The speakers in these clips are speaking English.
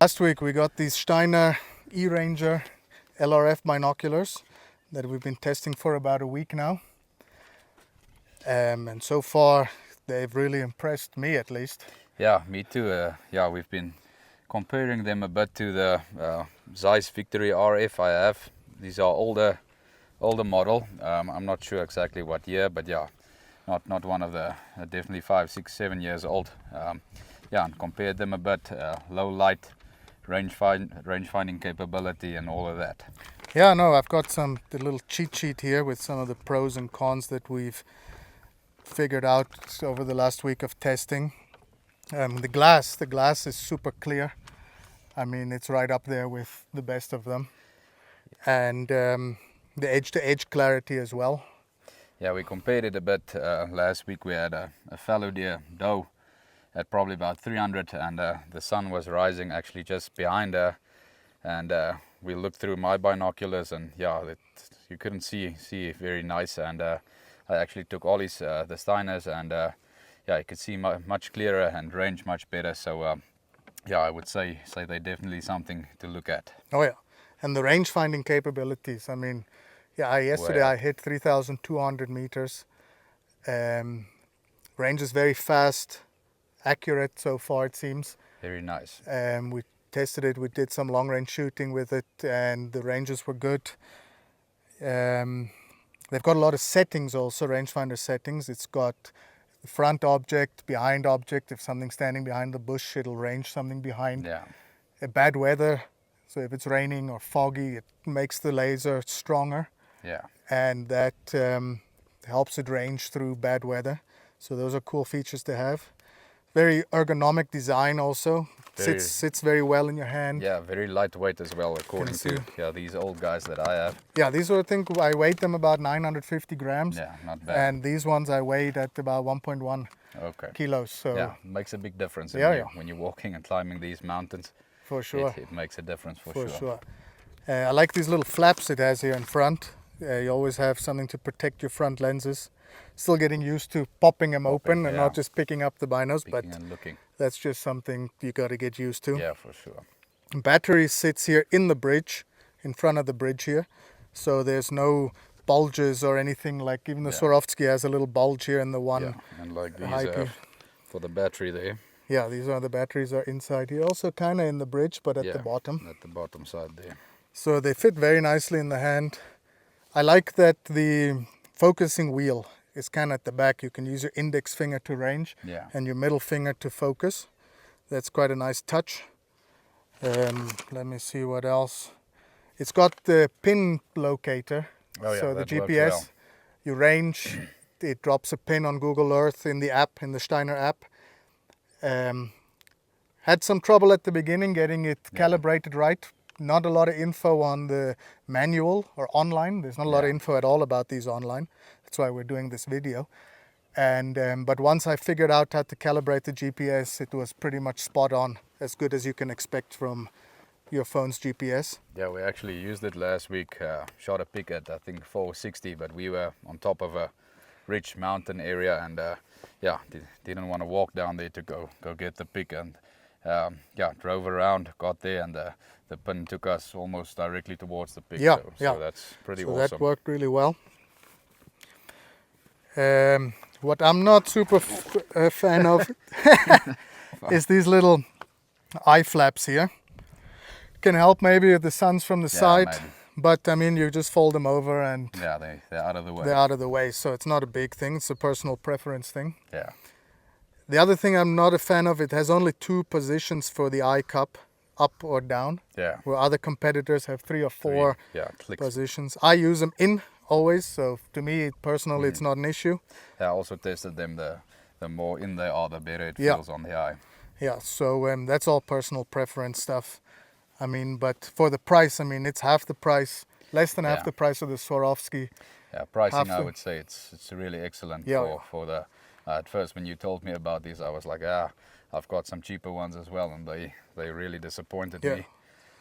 last week we got these Steiner eRanger LRF binoculars that we've been testing for about a week now. And so far they've really impressed me, at least. Yeah, me too. We've been comparing them a bit to the Zeiss Victory RF I have. These are older model. I'm not sure exactly what year, but yeah, not one of the definitely 5, 6, 7 years old. And compared them a bit, low light, range finding capability and all of that. Yeah, no, I've got the little cheat sheet here with some of the pros and cons that we've figured out over the last week of testing. The glass is super clear. I mean, it's right up there with the best of them. And the edge-to-edge clarity as well. Yeah, we compared it a bit. Last week we had a fallow deer doe at probably about 300, and the sun was rising actually just behind her. And we looked through my binoculars, and yeah, you couldn't see very nice. And I actually took Ollie's, the Steiners, and you could see much clearer and range much better. So I would say they're definitely something to look at. Oh yeah, and the range finding capabilities. I mean, yesterday I hit 3,200 meters. Range is very fast, accurate so far, it seems. Very nice. We tested it. We did some long range shooting with it, and the ranges were good. They've got a lot of settings also, rangefinder settings. It's got the front object, behind object. If something's standing behind the bush, it'll range something behind. Yeah. Bad weather, so if it's raining or foggy, it makes the laser stronger. Yeah. And that helps it range through bad weather. So those are cool features to have. Very ergonomic design also. Sits very well in your hand. Yeah, very lightweight as well, according to these old guys that I have. Yeah, these were, I think I weighed them about 950 grams. Yeah, not bad. And these ones I weighed at about 1.1 kilos. So yeah, it makes a big difference when you're walking and climbing these mountains. For sure. It makes a difference for sure. I like these little flaps it has here in front. You always have something to protect your front lenses. Still getting used to popping them open and not just picking up the binos, but that's just something you got to get used to. Yeah, for sure. Battery sits here in the bridge, in front of the bridge here, so there's no bulges or anything. Like even the Swarovski has a little bulge here in the one. Yeah, and like these for the battery there. Yeah, these are the batteries are inside here, also kind of in the bridge, but at the bottom. At the bottom side there. So they fit very nicely in the hand. I like that the focusing wheel is kind of at the back. You can use your index finger to range and your middle finger to focus. That's quite a nice touch. Let me see what else. It's got the pin locator. So the GPS, you range, it drops a pin on Google Earth in the app, in the Steiner app. Had some trouble at the beginning getting it calibrated right. Not a lot of info on the manual or online. There's not a lot of info at all about these online. That's why we're doing this video. And but once I figured out how to calibrate the GPS, it was pretty much spot on, as good as you can expect from your phone's GPS. Yeah, we actually used it last week. Shot a pic at I think 460, but we were on top of a rich mountain area, and didn't want to walk down there to go get the pic, and drove around, got there, and the pin took us almost directly towards the pic. So that's pretty awesome. That worked really well. What I'm not super a fan of is these little eye flaps here. Can help maybe if the sun's from the side, but I mean you just fold them over and they're out of the way. They're out of the way, so it's not a big thing. It's a personal preference thing. Yeah. The other thing I'm not a fan of, it has only 2 positions for the eye cup, up or down. Yeah. Where other competitors have 3 or 4 positions. I use them in always, so to me personally it's not an issue. I also tested them. The more in they are, the better it feels on the eye. Yeah, so that's all personal preference stuff. I mean, but for the price, I mean, it's half the price, less than half the price of the Swarovski. Yeah, pricing I would say it's really excellent for the. At first, when you told me about these, I was like, I've got some cheaper ones as well, and they really disappointed me.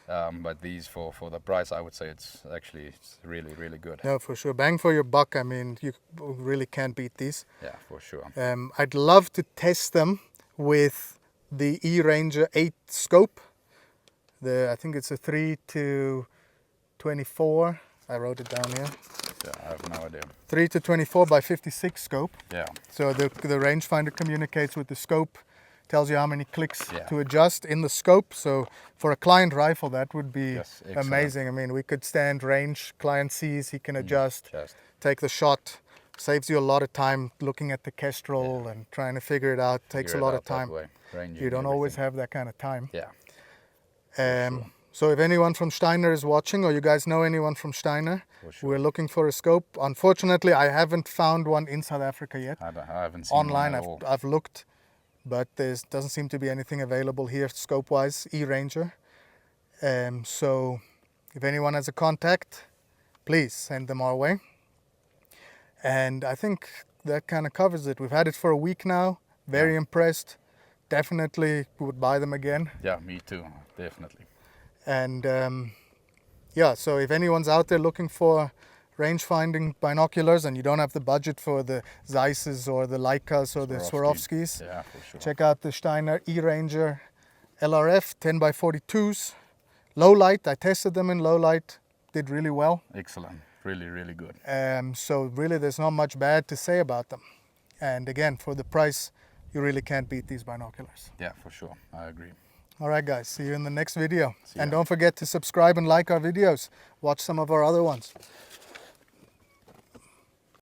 But these for the price, I would say it's really, really good. Yeah, for sure. Bang for your buck. I mean, you really can't beat these. Yeah, for sure. I'd love to test them with the eRanger 8 scope. I think it's a 3 to 24. I wrote it down here. Yeah, I have no idea. 3 to 24 by 56 scope. Yeah. So the rangefinder communicates with the scope, tells you how many clicks Yeah. to adjust in the scope. So for a client rifle, that would be Yes, excellent. amazing. I mean, we could stand range, client sees, he can adjust, Just. take the shot. Saves you a lot of time looking at the kestrel and trying to figure it out. Takes a lot of time. You don't always have that kind of time. Yeah. Sure. So if anyone from Steiner is watching, or you guys know anyone from Steiner, sure. we're looking for a scope. Unfortunately, I haven't found one in South Africa yet. I haven't seen online. one at all. I've looked, but there doesn't seem to be anything available here scope-wise, eRanger. So if anyone has a contact, please send them our way. And I think that kind of covers it. We've had it for a week now. Very impressed. Definitely would buy them again. Yeah, me too. Definitely. And yeah, so if anyone's out there looking for range-finding binoculars and you don't have the budget for the Zeisses or the Leicas or the Swarovskis, yeah, for sure. check out the Steiner eRanger LRF 10x42s. Low light, I tested them in low light, did really well. Excellent. Really, really good. So really there's not much bad to say about them. And again, for the price, you really can't beat these binoculars. Yeah, for sure. I agree. All right, guys. See you in the next video. And don't forget to subscribe and like our videos. Watch some of our other ones.